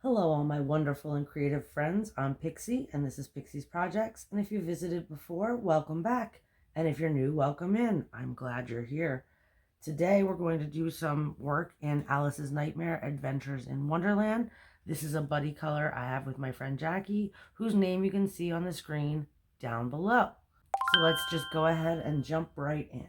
Hello, all my wonderful and creative friends. I'm Pixie, and this is Pixie's Projects. And if you visited before, welcome back. And if you're new, welcome in. I'm glad you're here. Today, we're going to do some work in Alice's Nightmare Adventures in Wonderland. This is a buddy color I have with my friend Jackie, whose name you can see on the screen down below. So let's just go ahead and jump right in.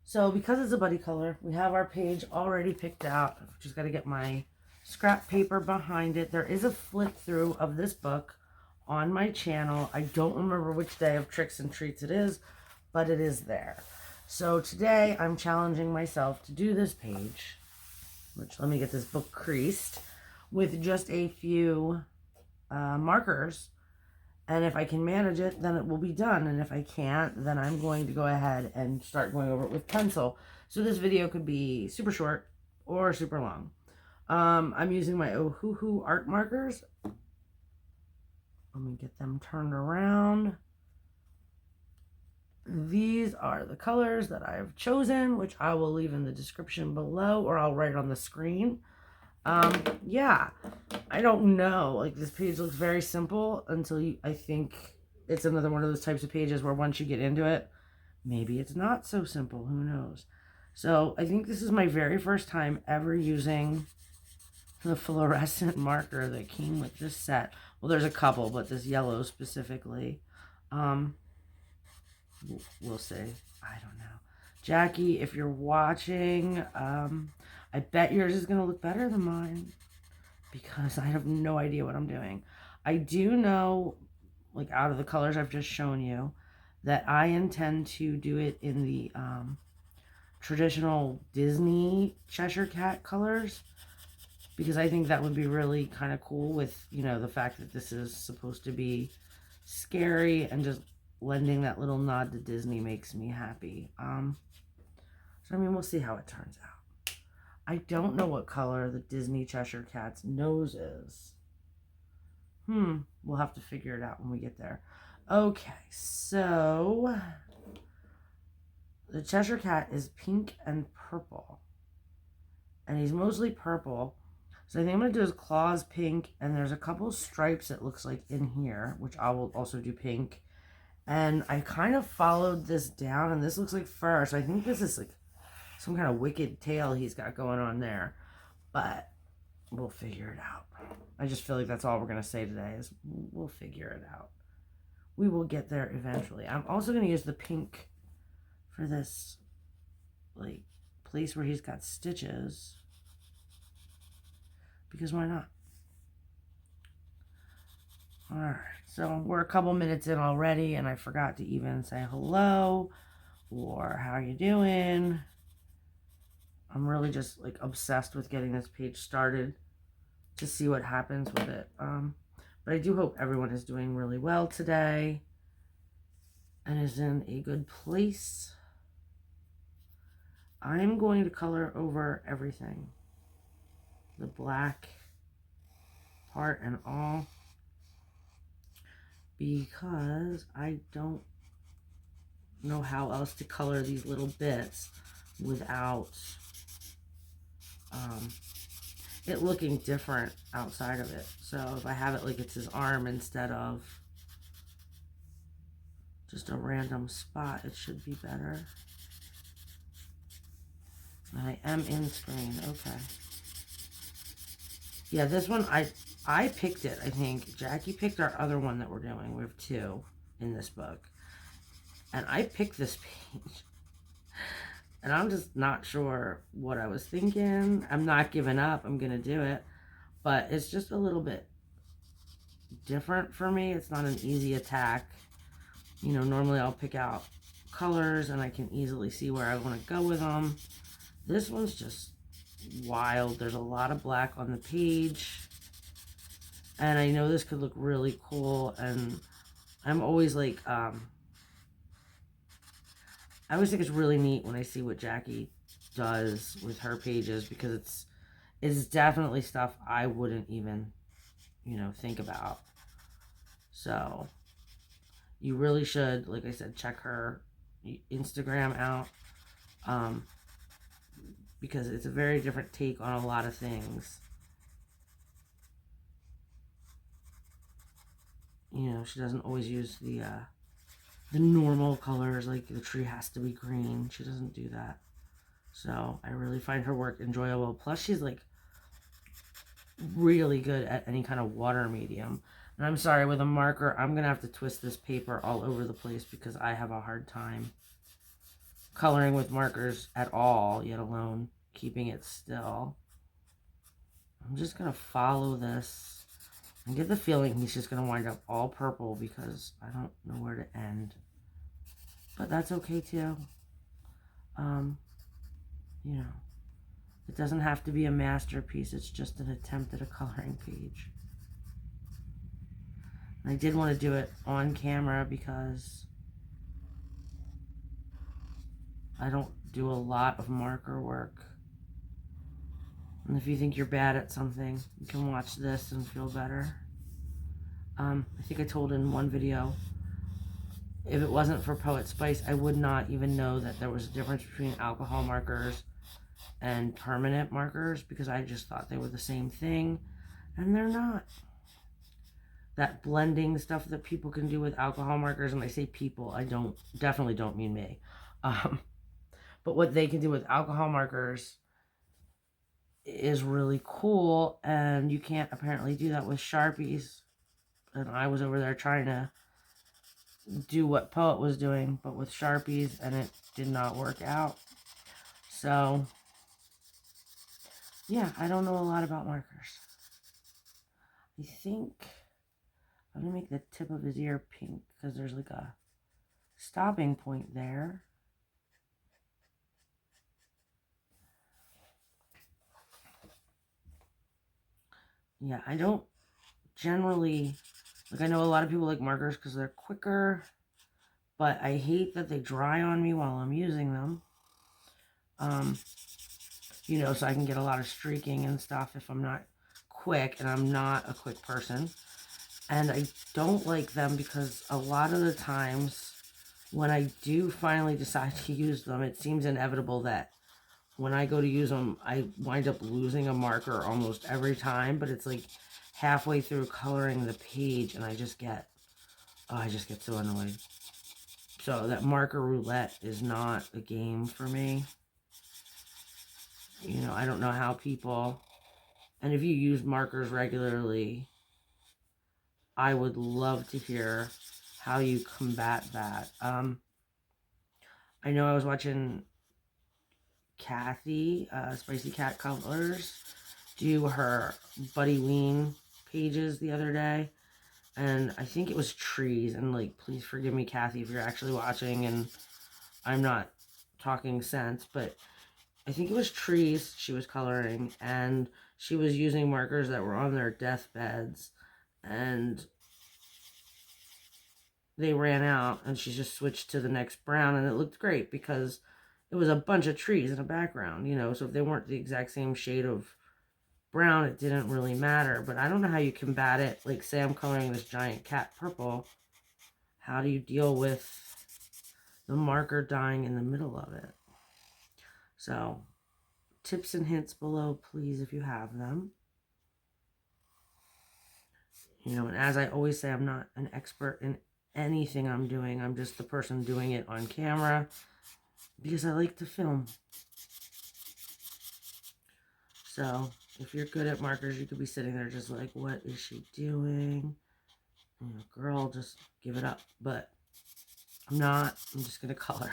So because it's a buddy color, we have our page already picked out. I've just got to get my scrap paper behind it. There is a flip through of this book on my channel. I don't remember which day of Tricks and Treats it is, but it is there. So today I'm challenging myself to do this page, which let me get this book creased, with just a few markers. And if I can manage it, then it will be done. And if I can't, then I'm going to go ahead and start going over it with pencil. So this video could be super short or super long. I'm using my Ohuhu art markers. Let me get them turned around. These are the colors that I've chosen, which I will leave in the description below, or I'll write on the screen. Yeah, I don't know. Like, this page looks very simple until I think it's another one of those types of pages where once you get into it, maybe it's not so simple. Who knows? So I think this is my very first time ever using the fluorescent marker that came with this set. Well, there's a couple, but this yellow specifically. We'll see. I don't know. Jackie, if you're watching, I bet yours is going to look better than mine because I have no idea what I'm doing. I do know, like, out of the colors I've just shown you, that I intend to do it in the traditional Disney Cheshire Cat colors, because I think that would be really kind of cool with, you know, the fact that this is supposed to be scary, and just lending that little nod to Disney makes me happy. So, I mean, we'll see how it turns out. I don't know what color the Disney Cheshire Cat's nose is. We'll have to figure it out when we get there. Okay, so the Cheshire Cat is pink and purple. And he's mostly purple. So I think I'm going to do his claws pink, and there's a couple stripes it looks like in here, which I will also do pink. And I kind of followed this down, and this looks like fur. So I think this is like some kind of wicked tail he's got going on there. But we'll figure it out. I just feel like that's all we're going to say today is we'll figure it out. We will get there eventually. I'm also going to use the pink for this, like, place where he's got stitches. Because why not? Alright, so we're a couple minutes in already, and I forgot to even say hello or how are you doing. I'm really just, like, obsessed with getting this page started to see what happens with it. But I do hope everyone is doing really well today and is in a good place. I'm going to color over everything, the black part and all, because I don't know how else to color these little bits without it looking different outside of it. So if I have it like it's his arm instead of just a random spot, it should be better. I am in screen. Okay. Yeah, this one, I picked it, I think. Jackie picked our other one that we're doing. We have two in this book. And I picked this page. And I'm just not sure what I was thinking. I'm not giving up. I'm going to do it. But it's just a little bit different for me. It's not an easy attack. You know, normally I'll pick out colors and I can easily see where I want to go with them. This one's just wild. There's a lot of black on the page. And I know this could look really cool. And I'm always like, I always think it's really neat when I see what Jackie does with her pages, because it's definitely stuff I wouldn't even, you know, think about. So, You really should, like I said, check her Instagram out, because it's a very different take on a lot of things. You know, she doesn't always use the normal colors, like the tree has to be green. She doesn't do that. So I really find her work enjoyable. Plus, she's like really good at any kind of water medium. And I'm sorry, with a marker, I'm going to have to twist this paper all over the place because I have a hard time coloring with markers at all, yet alone keeping it still. I'm just going to follow this and get the feeling he's just going to wind up all purple because I don't know where to end. But that's okay too. You know, it doesn't have to be a masterpiece. It's just an attempt at a coloring page. And I did want to do it on camera because I don't do a lot of marker work. And if you think you're bad at something, you can watch this and feel better. I think I told in one video, if it wasn't for Poet Spice, I would not even know that there was a difference between alcohol markers and permanent markers because I just thought they were the same thing, and they're not. That blending stuff that people can do with alcohol markers, and I say people, I definitely don't mean me. But what they can do with alcohol markers is really cool, and you can't apparently do that with Sharpies. And I was over there trying to do what Poet was doing, but with Sharpies, and it did not work out. So, yeah, I don't know a lot about markers. I think I'm going to make the tip of his ear pink because there's like a stopping point there. Yeah, I don't generally, like, I know a lot of people like markers because they're quicker, but I hate that they dry on me while I'm using them. You know, so I can get a lot of streaking and stuff if I'm not quick, and I'm not a quick person. And I don't like them because a lot of the times when I do finally decide to use them, it seems inevitable that when I go to use them, I wind up losing a marker almost every time, but it's like halfway through coloring the page and I just get so annoyed. So that marker roulette is not a game for me. You know, I don't know how people, and if you use markers regularly, I would love to hear how you combat that. I know I was watching Kathy, Spicy Cat Colors, do her Buddy Ween pages the other day, and I think it was trees, and like, please forgive me, Kathy, if you're actually watching and I'm not talking sense, but I think it was trees she was coloring, and she was using markers that were on their deathbeds, and they ran out, and she just switched to the next brown, and it looked great because it was a bunch of trees in the background, you know, so if they weren't the exact same shade of brown, it didn't really matter. But I don't know how you combat it. Like, say I'm coloring this giant cat purple, how do you deal with the marker dying in the middle of it? So, tips and hints below, please, if you have them. You know, and as I always say, I'm not an expert in anything I'm doing. I'm just the person doing it on camera because I like to film. So, if you're good at markers, you could be sitting there just like, what is she doing? You know, girl, just give it up. But I'm not. I'm just going to color.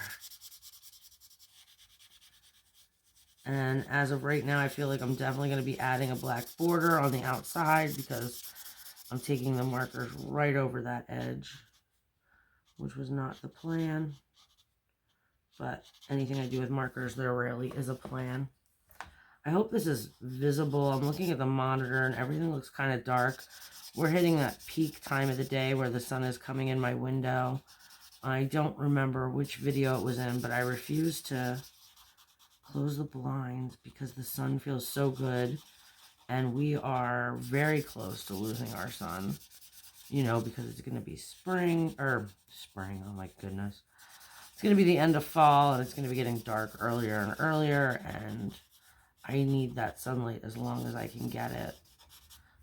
And as of right now, I feel like I'm definitely going to be adding a black border on the outside because I'm taking the markers right over that edge, which was not the plan. But anything I do with markers, there rarely is a plan. I hope this is visible. I'm looking at the monitor and everything looks kind of dark. We're hitting that peak time of the day where the sun is coming in my window. I don't remember which video it was in, but I refuse to close the blinds because the sun feels so good, and we are very close to losing our sun. you know, because it's going to be spring, oh my goodness. It's going to be the end of fall, and it's going to be getting dark earlier and earlier, and I need that sunlight as long as I can get it.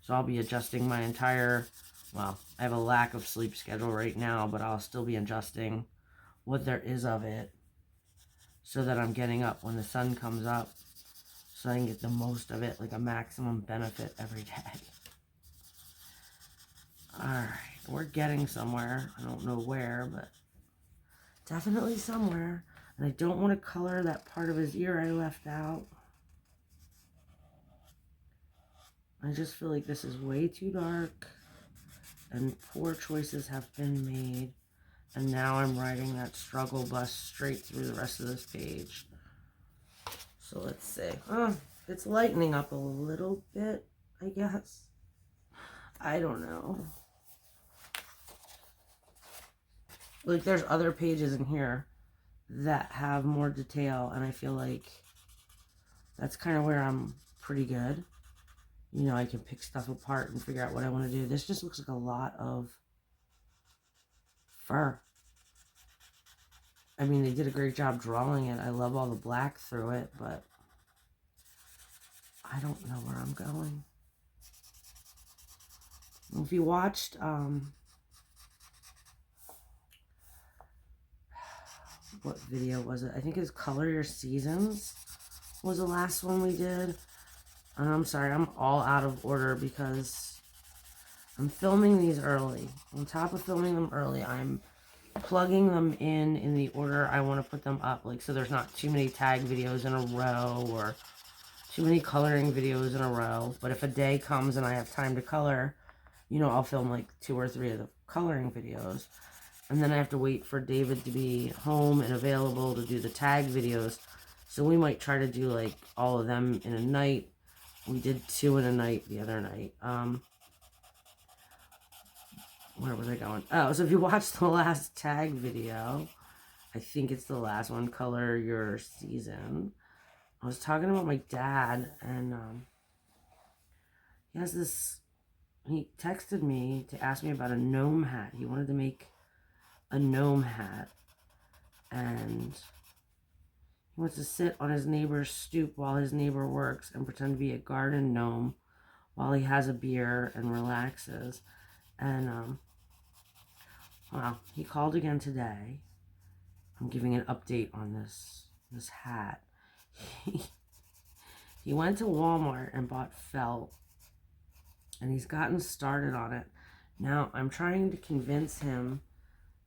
So I'll be adjusting my entire, well, I have a lack of sleep schedule right now, but I'll still be adjusting what there is of it so that I'm getting up when the sun comes up so I can get the most of it, like a maximum benefit every day. Alright, we're getting somewhere. I don't know where, but definitely somewhere. And I don't want to color that part of his ear I left out. I just feel like this is way too dark and poor choices have been made. And now I'm riding that struggle bus straight through the rest of this page. So let's see. Oh, it's lightening up a little bit, I guess. I don't know. Like, there's other pages in here that have more detail, and I feel like that's kind of where I'm pretty good. You know, I can pick stuff apart and figure out what I want to do. This just looks like a lot of fur. I mean, they did a great job drawing it. I love all the black through it, but I don't know where I'm going. If you watched, what video was it? I think it's Color Your Seasons was the last one we did. And I'm sorry, I'm all out of order because I'm filming these early. On top of filming them early, I'm plugging them in the order I want to put them up. Like, so there's not too many tag videos in a row or too many coloring videos in a row. But if a day comes and I have time to color, you know, I'll film like 2 or 3 of the coloring videos. And then I have to wait for David to be home and available to do the tag videos. So we might try to do like all of them in a night. We did 2 in a night the other night. Where was I going? Oh, so if you watched the last tag video, I think it's the last one, Color Your Season. I was talking about my dad, and he has this, he texted me to ask me about a gnome hat. He wanted to make a gnome hat, and he wants to sit on his neighbor's stoop while his neighbor works and pretend to be a garden gnome while he has a beer and relaxes. And well, he called again today. I'm giving an update on this hat. He went to Walmart and bought felt, and he's gotten started on it. Now I'm trying to convince him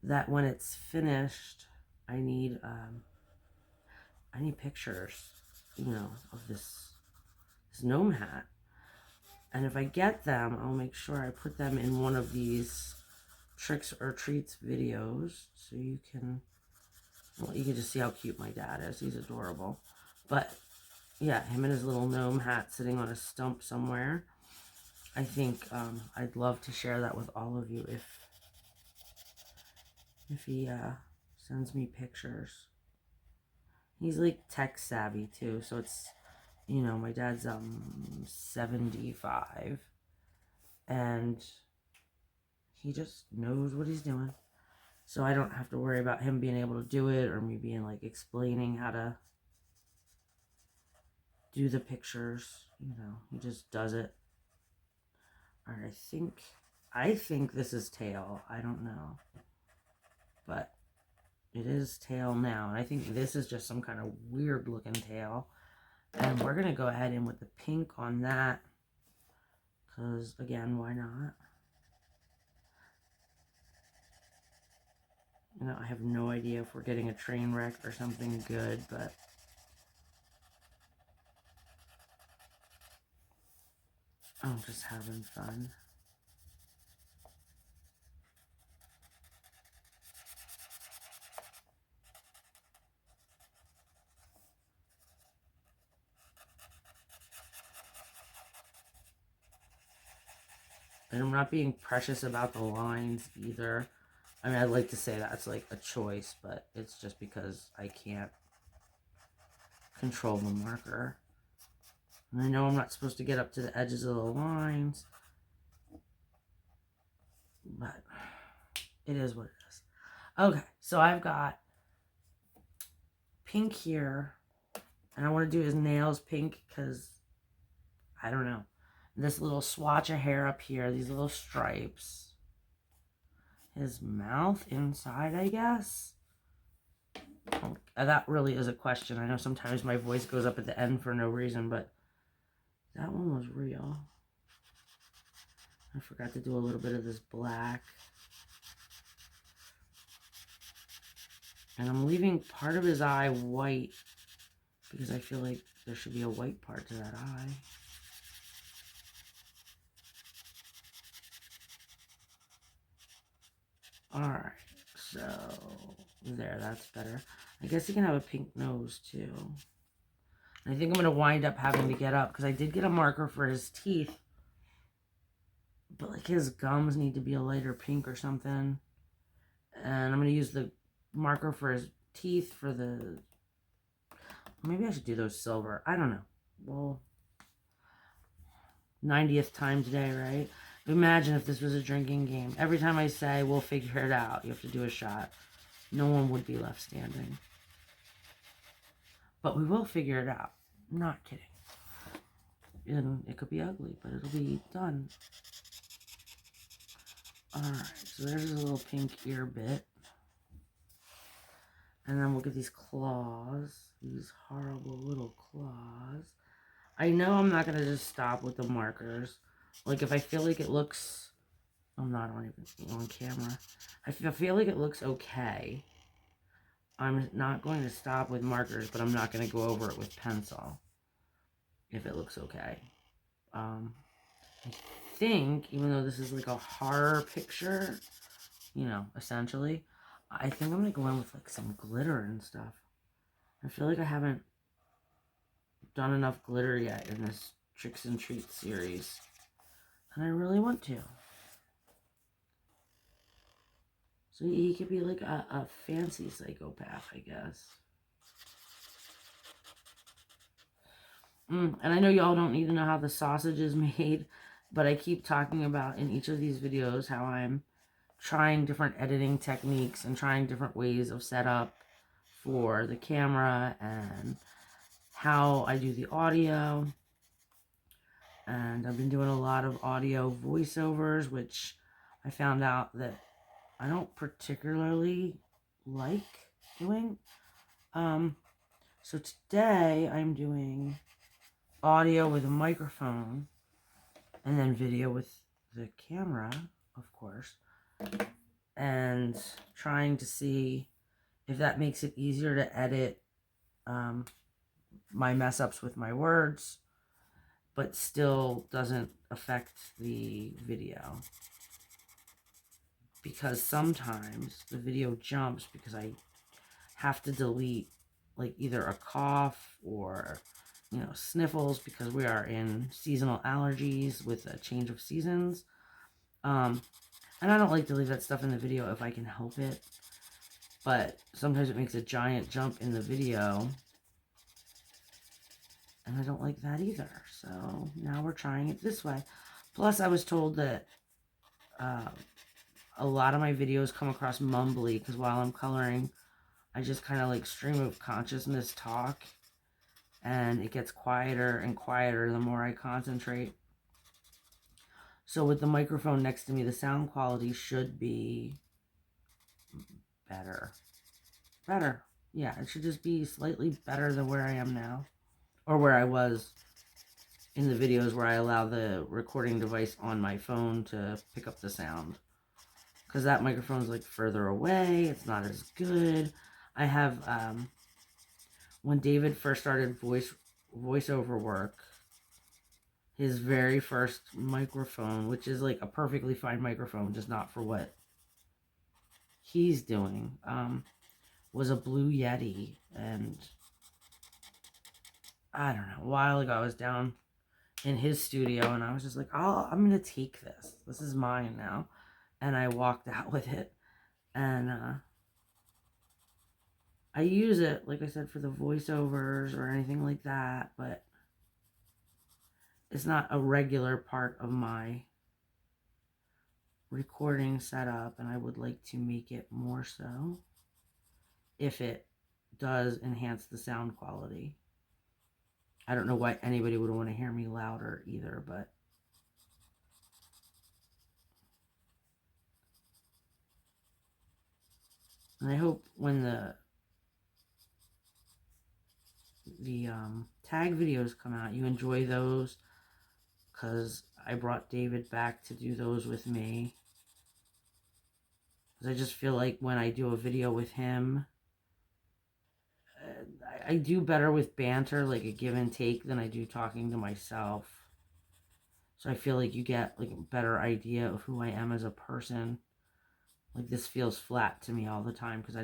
that when it's finished, I need pictures, you know, of this gnome hat. And if I get them, I'll make sure I put them in one of these tricks or treats videos, so you can, well, you can just see how cute my dad is. He's adorable. But yeah, him and his little gnome hat sitting on a stump somewhere. I think I'd love to share that with all of you if he sends me pictures. He's like tech savvy too, so it's, you know, my dad's 75, and he just knows what he's doing. So I don't have to worry about him being able to do it or me being like explaining how to do the pictures. You know, he just does it. Alright, I think this is tail. I don't know. But it is tail now. And I think this is just some kind of weird looking tail. And we're going to go ahead in with the pink on that. Because, again, why not? You know, I have no idea if we're getting a train wreck or something good, but I'm just having fun. And I'm not being precious about the lines either. I mean, I'd like to say that's like a choice, but it's just because I can't control the marker. And I know I'm not supposed to get up to the edges of the lines, but it is what it is. Okay, so I've got pink here, and I want to do his nails pink because, I don't know, this little swatch of hair up here, these little stripes, his mouth inside, I guess. Oh, that really is a question. I know sometimes my voice goes up at the end for no reason, but that one was real. I forgot to do a little bit of this black. And I'm leaving part of his eye white because I feel like there should be a white part to that eye. Alright, so there, that's better. I guess he can have a pink nose too. I think I'm going to wind up having to get up because I did get a marker for his teeth. But like his gums need to be a lighter pink or something. And I'm going to use the marker for his teeth for the... Maybe I should do those silver. I don't know. Well, 90th time today, right? Imagine if this was a drinking game. Every time I say, we'll figure it out, you have to do a shot. No one would be left standing. But we will figure it out. I'm not kidding. And it could be ugly, but it'll be done. Alright, so there's a little pink ear bit. And then we'll get these claws. These horrible little claws. I know I'm not going to just stop with the markers. Like, if I feel like it looks... I'm not on camera. I feel like it looks okay. I'm not going to stop with markers, but I'm not going to go over it with pencil. If it looks okay. I think, even though this is like a horror picture, you know, essentially, I think I'm going to go in with like some glitter and stuff. I feel like I haven't done enough glitter yet in this Tricks and Treats series. And I really want to. So he could be like a fancy psychopath, I guess. And I know y'all don't need to know how the sausage is made, but I keep talking about in each of these videos how I'm trying different editing techniques and trying different ways of setup for the camera and how I do the audio. And I've been doing a lot of audio voiceovers, which I found out that I don't particularly like doing. So today I'm doing audio with a microphone and then video with the camera, of course, and trying to see if that makes it easier to edit my mess ups with my words, but still doesn't affect the video. Because sometimes the video jumps because I have to delete like either a cough or, you know, sniffles because we are in seasonal allergies with a change of seasons. And I don't like to leave that stuff in the video if I can help it. But sometimes it makes a giant jump in the video. And I don't like that either. So now we're trying it this way. Plus I was told that a lot of my videos come across mumbly because while I'm coloring, I just kind of like stream of consciousness talk. And it gets quieter and quieter the more I concentrate. So with the microphone next to me, the sound quality should be better. Better. Yeah, it should just be slightly better than where I am now. Or where I was in the videos where I allow the recording device on my phone to pick up the sound. Because that microphone's like further away. It's not as good. I have, when David first started voiceover work, his very first microphone, which is like a perfectly fine microphone, just not for what he's doing, was a Blue Yeti. And I don't know, a while ago I was down in his studio and I was just like, oh, I'm going to take this. This is mine now. And I walked out with it. And I use it, like I said, for the voiceovers or anything like that. But it's not a regular part of my recording setup, and I would like to make it more so if it does enhance the sound quality. I don't know why anybody would want to hear me louder either, but and I hope when the tag videos come out, you enjoy those, because I brought David back to do those with me. Because I just feel like when I do a video with him, I do better with banter, like a give and take, than I do talking to myself. So I feel like you get like a better idea of who I am as a person. Like this feels flat to me all the time because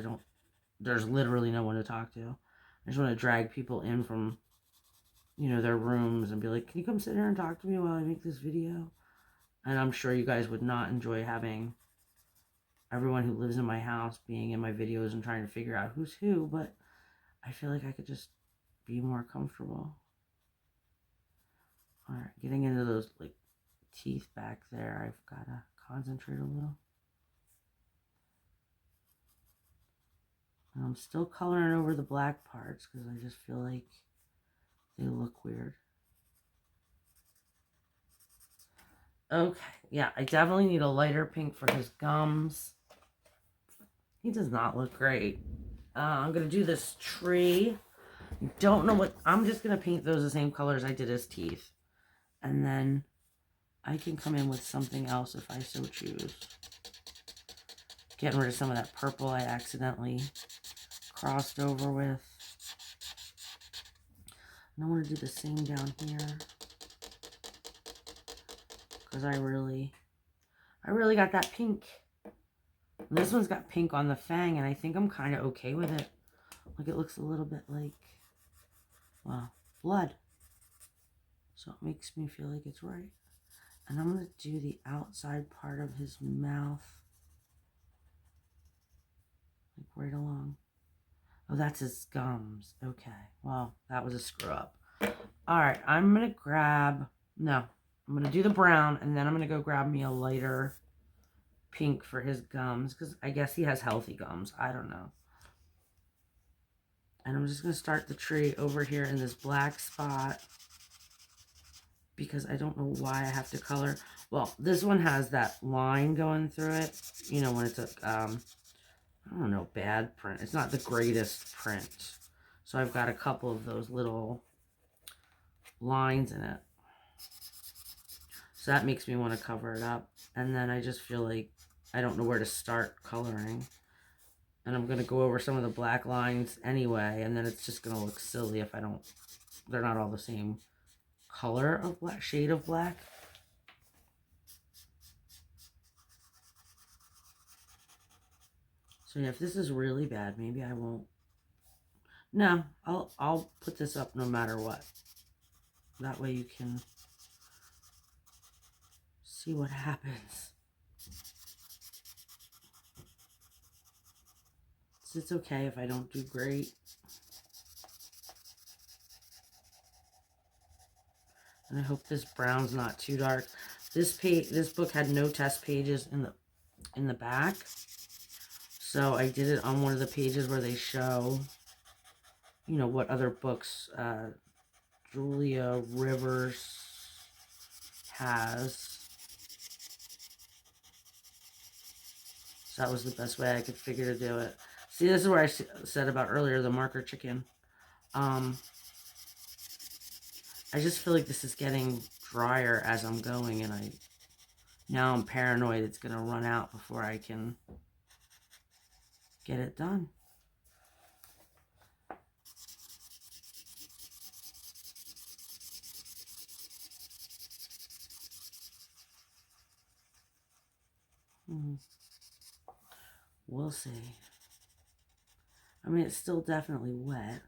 there's literally no one to talk to. I just want to drag people in from, their rooms and be like, can you come sit here and talk to me while I make this video? And I'm sure you guys would not enjoy having everyone who lives in my house being in my videos and trying to figure out who's who, but I feel like I could just be more comfortable. All right, getting into those like teeth back there, I've got to concentrate a little. And I'm still coloring over the black parts because I just feel like they look weird. Okay, yeah, I definitely need a lighter pink for his gums. He does not look great. I'm going to do this tree. Don't know what, I'm just going to paint those the same colors I did his teeth. And then I can come in with something else if I so choose. Getting rid of some of that purple I accidentally crossed over with. And I want to do the same down here. Because I really got that pink. And this one's got pink on the fang, and I think I'm kind of okay with it. Like it looks a little bit like, well, blood. So it makes me feel like it's right. And I'm going to do the outside part of his mouth. Like right along. Oh, that's his gums. Okay. Well, that was a screw up. All right. I'm going to grab... No. I'm going to do the brown, and then I'm going to go grab me a lighter pink for his gums. Because I guess he has healthy gums. I don't know. And I'm just going to start the tree over here in this black spot. Because I don't know why I have to color. Well, this one has that line going through it. You know, when it's a, I don't know, bad print. It's not the greatest print. So I've got a couple of those little lines in it. So that makes me want to cover it up. And then I just feel like I don't know where to start coloring. And I'm going to go over some of the black lines anyway. And then it's just going to look silly if I don't, they're not all the same color of black, shade of black. So yeah, if this is really bad, maybe I won't. No, I'll put this up no matter what. That way you can see what happens. So it's okay if I don't do great. And I hope this brown's not too dark. This book had no test pages in the back. So I did it on one of the pages where they show, you know, what other books Julia Rivers has. So that was the best way I could figure to do it. See, this is where I said about earlier, the marker chicken. I just feel like this is getting drier as I'm going, and now I'm paranoid it's going to run out before I can get it done. We'll see. I mean, it's still definitely wet.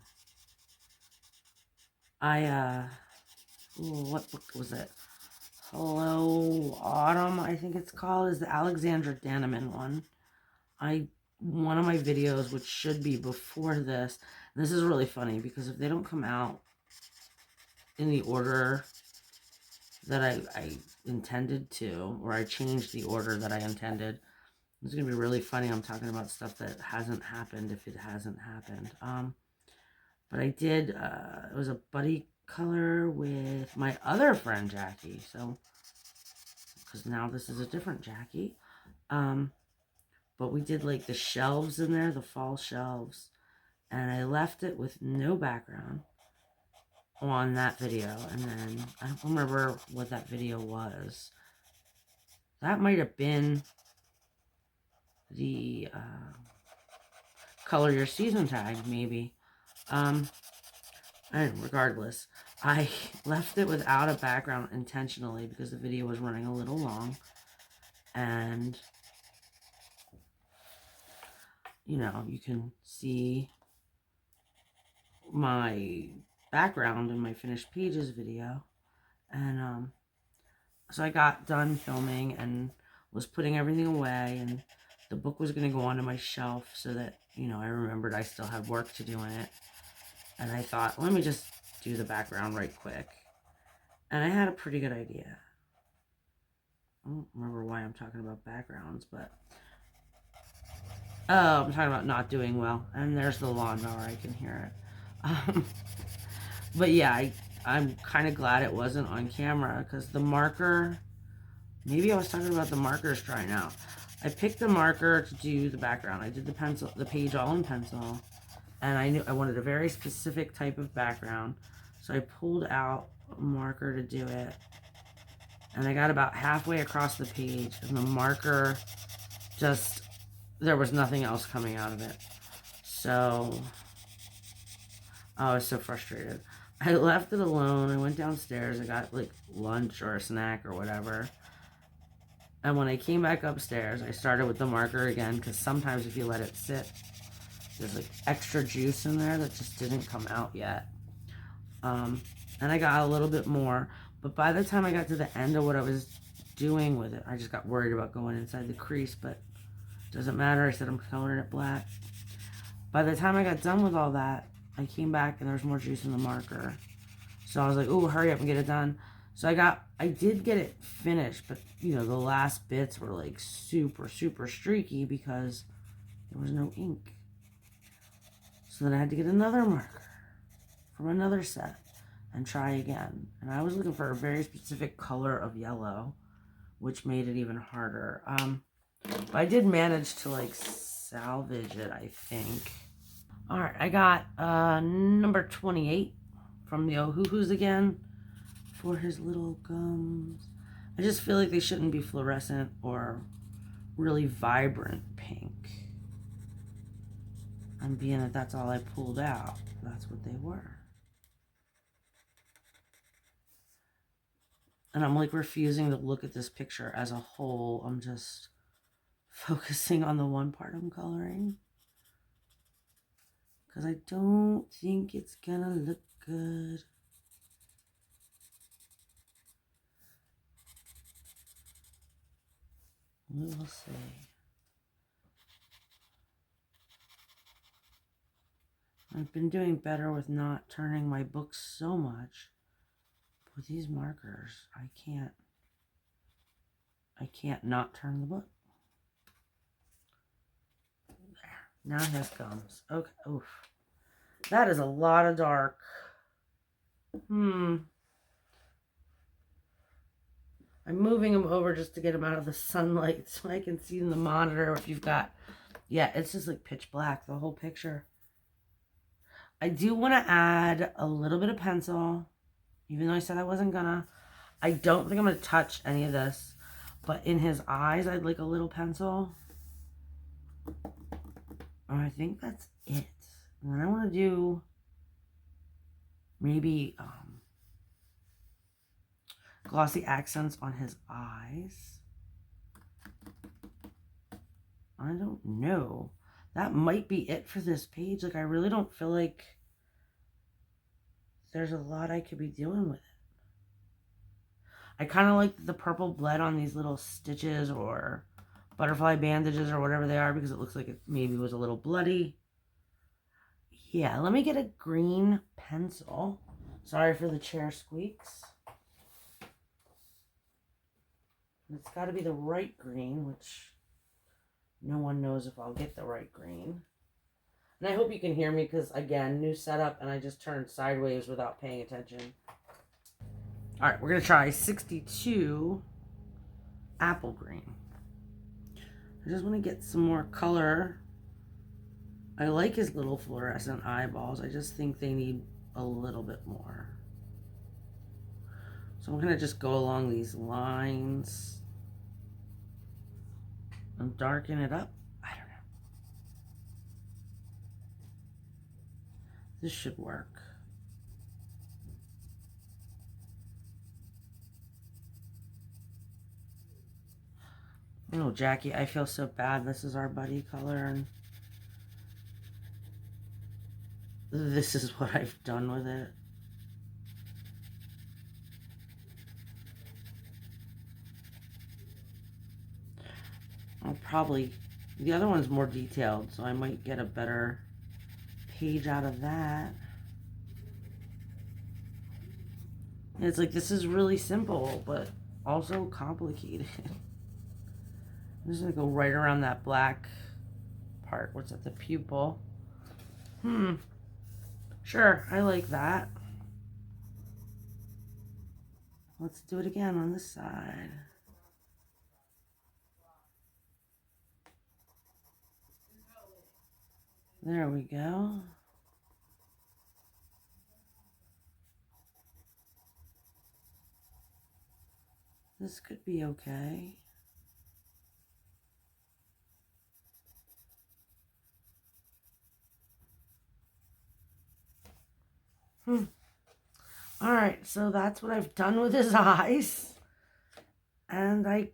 What book was it? Hello Autumn, I think it's called, is the Alexandra Danneman one. One of my videos, which should be before this, and this is really funny because if they don't come out in the order that I intended to, or I changed the order that I intended. It's going to be really funny. I'm talking about stuff that hasn't happened if it hasn't happened. But I did, it was a buddy color with my other friend Jackie. So, because now this is a different Jackie. But we did like the shelves in there, the fall shelves. And I left it with no background on that video. And then I don't remember what that video was. That might have been the color your season tag, maybe. And regardless, I left it without a background intentionally because the video was running a little long. And, you know, you can see my background in my finished pages video. And so I got done filming and was putting everything away, and the book was going to go onto my shelf so that, you know, I remembered I still had work to do in it. And I thought, let me just do the background right quick. And I had a pretty good idea. I don't remember why I'm talking about backgrounds, but oh, I'm talking about not doing well. And there's the lawnmower, I can hear it. But yeah, I'm kind of glad it wasn't on camera because the marker, maybe I was talking about the markers drying out. I picked the marker to do the background. I did the page all in pencil, and I knew I wanted a very specific type of background. So I pulled out a marker to do it, and I got about halfway across the page, and the marker just, there was nothing else coming out of it. So I was so frustrated. I left it alone. I went downstairs. I got like lunch or a snack or whatever. And when I came back upstairs, I started with the marker again because sometimes if you let it sit, there's like extra juice in there that just didn't come out yet. And I got a little bit more. But by the time I got to the end of what I was doing with it, I just got worried about going inside the crease. But it doesn't matter. I said I'm coloring it black. By the time I got done with all that, I came back and there was more juice in the marker. So I was like, oh, hurry up and get it done. So I did get it finished, but you know, the last bits were like super, super streaky because there was no ink. So then I had to get another marker from another set and try again. And I was looking for a very specific color of yellow, which made it even harder. But I did manage to like salvage it, I think. All right, I got number 28 from the Ohuhus again for his little gums. I just feel like they shouldn't be fluorescent or really vibrant pink. And being that that's all I pulled out, that's what they were. And I'm like refusing to look at this picture as a whole. I'm just focusing on the one part I'm coloring. Because I don't think it's gonna look good. We'll see. I've been doing better with not turning my books so much. With these markers, I can't not turn the book. There. Now his gums. Okay. Oof. That is a lot of dark. I'm moving them over just to get them out of the sunlight so I can see in the monitor if you've got... Yeah, it's just like pitch black, the whole picture. I do want to add a little bit of pencil, even though I said I wasn't gonna. I don't think I'm going to touch any of this, but in his eyes, I'd like a little pencil. I think that's it. And then I want to do maybe glossy accents on his eyes. I don't know. That might be it for this page. Like, I really don't feel like there's a lot I could be doing with it. I kind of like the purple bled on these little stitches or butterfly bandages or whatever they are because it looks like it maybe was a little bloody. Yeah, let me get a green pencil. Sorry for the chair squeaks. It's got to be the right green, which no one knows if I'll get the right green. And I hope you can hear me because, again, new setup and I just turned sideways without paying attention. All right, we're going to try 62 apple green. I just want to get some more color. I like his little fluorescent eyeballs. I just think they need a little bit more. So I'm going to just go along these lines and darken it up. I don't know. This should work. Oh, Jackie, I feel so bad. This is our buddy color, and this is what I've done with it. I'll probably, the other one's more detailed, so I might get a better page out of that. It's like, this is really simple, but also complicated. I'm just gonna go right around that black part. What's that, the pupil? Sure, I like that. Let's do it again on this side. There we go. This could be okay. All right, so that's what I've done with his eyes. And I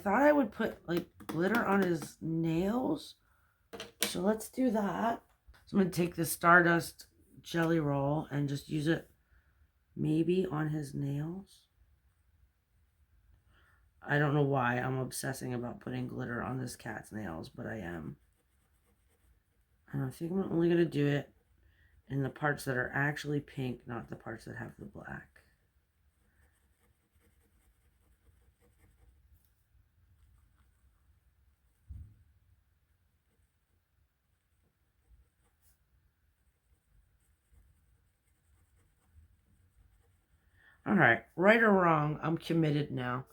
thought I would put like glitter on his nails. So let's do that. So I'm going to take the Stardust jelly roll and just use it maybe on his nails. I don't know why I'm obsessing about putting glitter on this cat's nails, but I am. And I think I'm only going to do it in the parts that are actually pink, not the parts that have the black. All right, right or wrong, I'm committed now.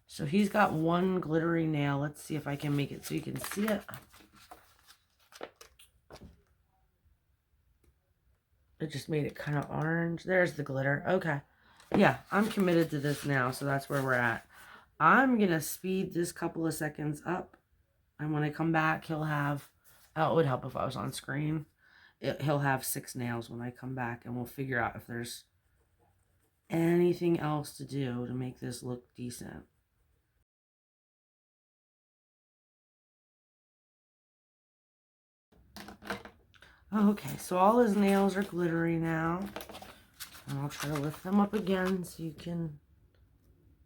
So he's got one glittery nail. Let's see if I can make it so you can see it. It just made it kind of orange. There's the glitter. Okay. Yeah, I'm committed to this now, so that's where we're at. I'm going to speed this couple of seconds up. And when I come back, he'll have... Oh, it would help if I was on screen. He'll have 6 nails when I come back, and we'll figure out if there's anything else to do to make this look decent. Okay, so all his nails are glittery now. And I'll try to lift them up again so you can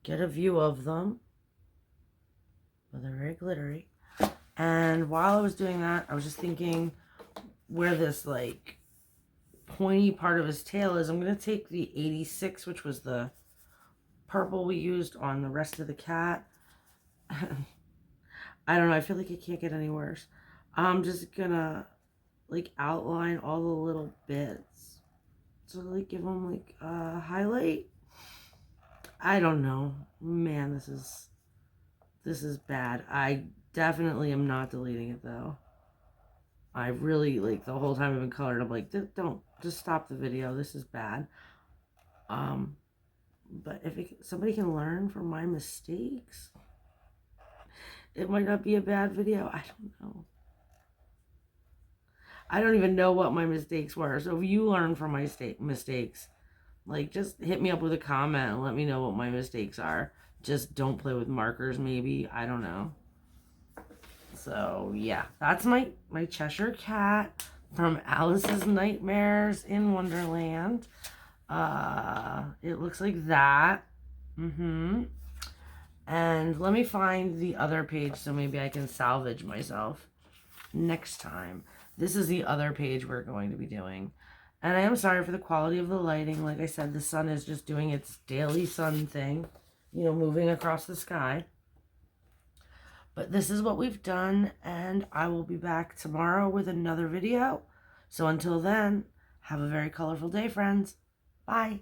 get a view of them. But they're very glittery. And while I was doing that, I was just thinking where this like pointy part of his tail is. I'm going to take the 86, which was the purple we used on the rest of the cat. I don't know. I feel like it can't get any worse. I'm just going to like outline all the little bits. So like give them like a highlight. I don't know. Man, this is bad. I definitely am not deleting it though. I really, like, the whole time I've been colored, I'm like, don't, just stop the video. This is bad. But if somebody can learn from my mistakes, it might not be a bad video. I don't know. I don't even know what my mistakes were. So if you learn from my mistakes, like, just hit me up with a comment and let me know what my mistakes are. Just don't play with markers, maybe. I don't know. So, yeah. That's my Cheshire Cat from Alice's Nightmares in Wonderland. It looks like that. And let me find the other page so maybe I can salvage myself next time. This is the other page we're going to be doing. And I am sorry for the quality of the lighting. Like I said, the sun is just doing its daily sun thing, you know, moving across the sky. But this is what we've done, and I will be back tomorrow with another video. So until then, have a very colorful day, friends. Bye.